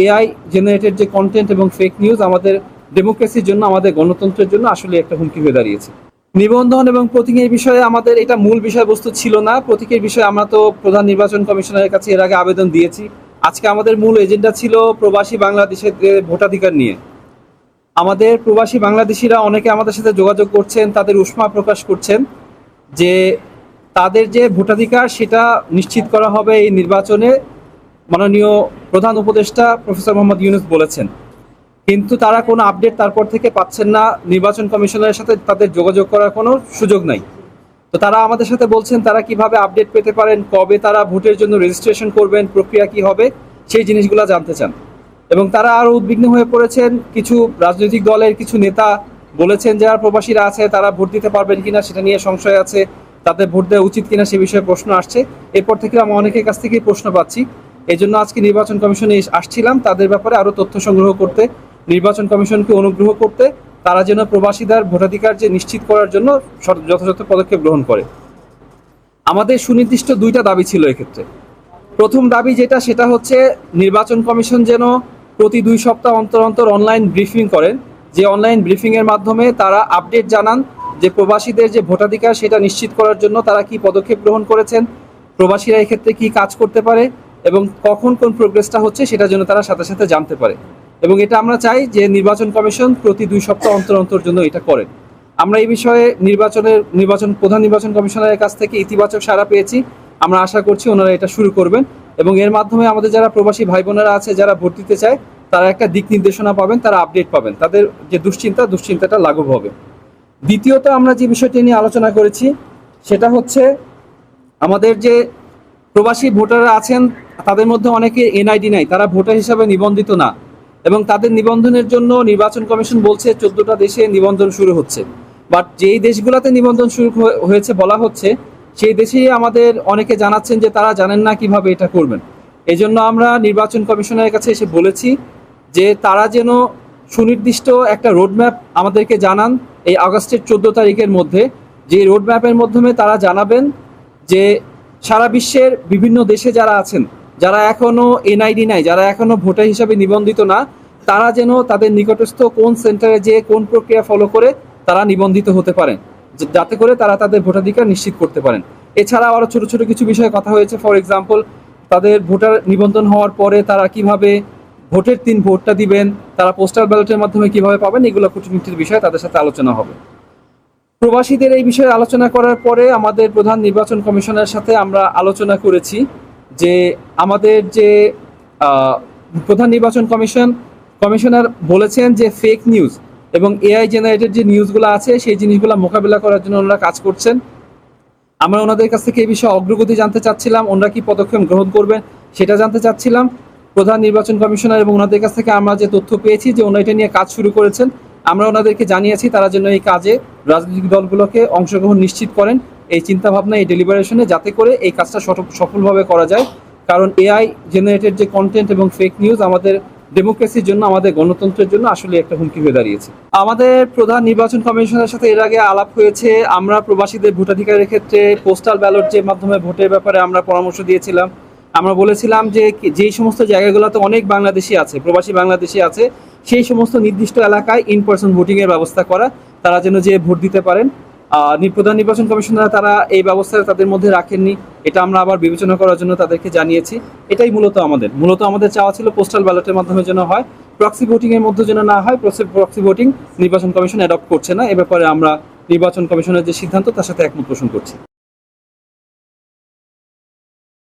AI generated যে content এবং fake news আমাদের ডেমোক্রেসির জন্য, আমাদের গণতন্ত্রের জন্য আসলে একটা হুমকি হয়ে দাঁড়িয়েছে। নিবন্ধন এবং প্রতীকের বিষয়ে আমাদের এটা মূল বিষয়বস্তু ছিল না। প্রতীকের বিষয়ে আমরা তো প্রধান নির্বাচন কমিশনারের কাছে এর আগে আবেদন দিয়েছি। আজকে আমাদের মূল এজেন্ডা ছিল প্রবাসী বাংলাদেশের ভোটাধিকার নিয়ে। আমাদের প্রবাসী বাংলাদেশিরা অনেকে আমাদের সাথে যোগাযোগ করছেন, তাদের উষ্মা প্রকাশ করছেন যে তাদের যে ভোটাধিকার সেটা নিশ্চিত করা হবে এই নির্বাচনে। মাননীয় প্রধান উপদেষ্টা প্রফেসর মোহাম্মদ ইউনূস বলেছেন, কিন্তু তারা কোনো আপডেট তারপর থেকে পাচ্ছেন না। নির্বাচন কমিশনের সাথে তাদের যোগাযোগ করার কোনো সুযোগ নাই। তো তারা আমাদের সাথে বলছেন তারা কিভাবে আপডেট পেতে পারেন, কবে তারা ভোটের জন্য রেজিস্ট্রেশন করবেন, প্রক্রিয়া কি হবে, সেই জিনিসগুলো জানতে চান। এবং তারা আরও উদ্বিগ্ন হয়ে পড়েছেন। কিছু রাজনৈতিক দলের কিছু নেতা বলেছেন যারা প্রবাসীরা আছে তারা ভোট দিতে পারবেন কিনা সেটা নিয়ে সংশয় আছে, তাদের ভোট দেওয়া উচিত কিনা সে বিষয়ে প্রশ্ন আসছে। এরপর থেকে আমরা অনেকের কাছ থেকেই প্রশ্ন পাচ্ছি। এই জন্য আজকে নির্বাচন কমিশনে আসছিলাম তাদের ব্যাপারে আরও তথ্য সংগ্রহ করতে, নির্বাচন কমিশনকে অনুগ্রহ করতে তারা যেন প্রবাসীদের ভোটাধিকার যে নিশ্চিত করার জন্য যথাযথ পদক্ষেপ গ্রহণ করে। আমাদের সুনির্দিষ্ট দুইটা দাবি ছিল এক্ষেত্রে। প্রথম দাবি সেটা হচ্ছে নির্বাচন কমিশন যেন প্রতি 2 সপ্তাহ অন্তর অন্তর অনলাইন ব্রিফিং করেন, যে অনলাইন ব্রিফিংয়ের মাধ্যমে তারা আপডেট জানান যে প্রবাসীদের যে ভোটাধিকার সেটা নিশ্চিত করার জন্য তারা কি পদক্ষেপ গ্রহণ করেছেন, প্রবাসীরা এক্ষেত্রে কি কাজ করতে পারে এবং কখন কোন প্রোগ্রেসটা হচ্ছে সেটা যেন তারা সাথে সাথে জানতে পারে। এবং এটা আমরা চাই যে নির্বাচন কমিশন প্রতি 2 সপ্তাহ অন্তর অন্তর জন্য এটা করেন। আমরা এই বিষয়ে প্রধান নির্বাচন কমিশনারের কাছ থেকে ইতিবাচক সাড়া পেয়েছি। আমরা আশা করছি ওনারা এটা শুরু করবেন এবং এর মাধ্যমে আমাদের যারা প্রবাসী ভাই বোনেরা আছে যারা ভোট দিতে চায় তারা একটা দিক নির্দেশনা পাবেন, তারা আপডেট পাবেন, তাদের যে দুশ্চিন্তাটা লাঘব হবে। দ্বিতীয়ত আমরা যে বিষয়টি নিয়ে আলোচনা করেছি সেটা হচ্ছে আমাদের যে প্রবাসী ভোটাররা আছেন তাদের মধ্যে অনেকে এনআইডি নাই, তারা ভোটার হিসাবে নিবন্ধিত না এবং তাদের নিবন্ধনের জন্য নির্বাচন কমিশন বলছে 14টা দেশে নিবন্ধন শুরু হচ্ছে। বাট যেই দেশগুলোতে নিবন্ধন শুরু হয়েছে বলা হচ্ছে সেই দেশেই আমাদের অনেকে জানাচ্ছেন যে তারা জানেন না কিভাবে এটা করবেন। এই জন্য আমরা নির্বাচন কমিশনের কাছে এসে বলেছি যে তারা যেন সুনির্দিষ্ট একটা রোডম্যাপ আমাদেরকে জানান এই আগস্টের 14 তারিখের মধ্যে, যে রোডম্যাপের মাধ্যমে তারা জানাবেন যে সারা বিশ্বের বিভিন্ন দেশে যারা আছেন, যারা এখনও এনআইডি নাই, যারা এখনও ভোটার হিসাবে নিবন্ধিত না, তারা যেন তাদের নিকটস্থ কোন সেন্টারে যেয়ে কোন প্রক্রিয়া ফলো করে তারা নিবন্ধিত হতে পারেন, যাতে করে তারা তাদের ভোটাধিকার নিশ্চিত করতে পারেন। এছাড়া আরও ছোট ছোট কিছু বিষয়ে কথা হয়েছে। ফর এক্সাম্পল, তাদের ভোটার নিবন্ধন হওয়ার পরে তারা কিভাবে ভোটের দিন ভোটটা দিবেন, তারা পোস্টাল ব্যালটের মাধ্যমে কিভাবে পাবেন, এগুলো খুঁটিনাটির বিষয়ে তাদের সাথে আলোচনা হবে। প্রবাসীদের এই বিষয়ে আলোচনা করার পরে আমাদের প্রধান নির্বাচন কমিশনের সাথে আমরা আলোচনা করেছি যে আমাদের যে প্রধান নির্বাচন কমিশনার বলেছেন যে ফেক নিউজ এবং এআই জেনারেটেড যে নিউজগুলো আছে সেই জিনিসগুলো মোকাবিলা করার জন্য ওনারা কাজ করছেন। আমরা ওনাদের কাছ থেকে এই বিষয়ে অগ্রগতি জানতে চাচ্ছিলাম, ওনারা কি পদক্ষেপ গ্রহণ করবেন সেটা জানতে চাচ্ছিলাম। প্রধান নির্বাচন কমিশনার এবং ওনাদের কাছ থেকে আমরা যে তথ্য পেয়েছি যে ওনারা এটা নিয়ে কাজ শুরু করেছেন, আমরা ওনাদেরকে জানিয়েছি তারা যেন এই কাজে রাজনৈতিক দলগুলোকে অংশগ্রহণ নিশ্চিত করেন, এই চিন্তাভাবনা, এই ডেলিবারেশনে, যাতে করে এই কাজটা সফলভাবে করা যায়। কারণ এআই জেনারেটেড যে কন্টেন্ট এবং ফেক নিউজ আমাদের ডেমোক্রেসির জন্য, আমাদের গণতন্ত্রের জন্য আসলে একটা হুমকি হয়ে দাঁড়িয়েছে। আমাদের প্রধান নির্বাচন কমিশনের সাথে এর আগে আলাপ হয়েছে। আমরা প্রবাসীদের ভোটাধিকারের ক্ষেত্রে পোস্টাল ব্যালট যে মাধ্যমে ভোটের ব্যাপারে আমরা পরামর্শ দিয়েছিলাম। আমরা বলেছিলাম যে যেই সমস্ত জায়গাগুলোতে অনেক বাংলাদেশি আছে, প্রবাসী বাংলাদেশি আছে, সেই সমস্ত নির্দিষ্ট এলাকায় ইন পার্সন ভোটিংয়ের ব্যবস্থা করা, তারা যেন যে ভোট দিতে পারেন। প্রধান নির্বাচন কমিশনার তারা এই ব্যবস্থা তাদের মধ্যে রাখেননি, এটা আমরা আবার বিবেচনা করার জন্য তাদেরকে জানিয়েছি। এটাই মূলত আমাদের চাওয়া ছিল পোস্টাল ব্যালটের মাধ্যমে যেন হয়, প্রক্সি ভোটিংয়ের মধ্যে যেন না হয়। প্রক্সি ভোটিং নির্বাচন কমিশন অ্যাডপ্ট করছে না, এ ব্যাপারে আমরা নির্বাচন কমিশনের যে সিদ্ধান্ত তার সাথে একমত পোষণ করছি।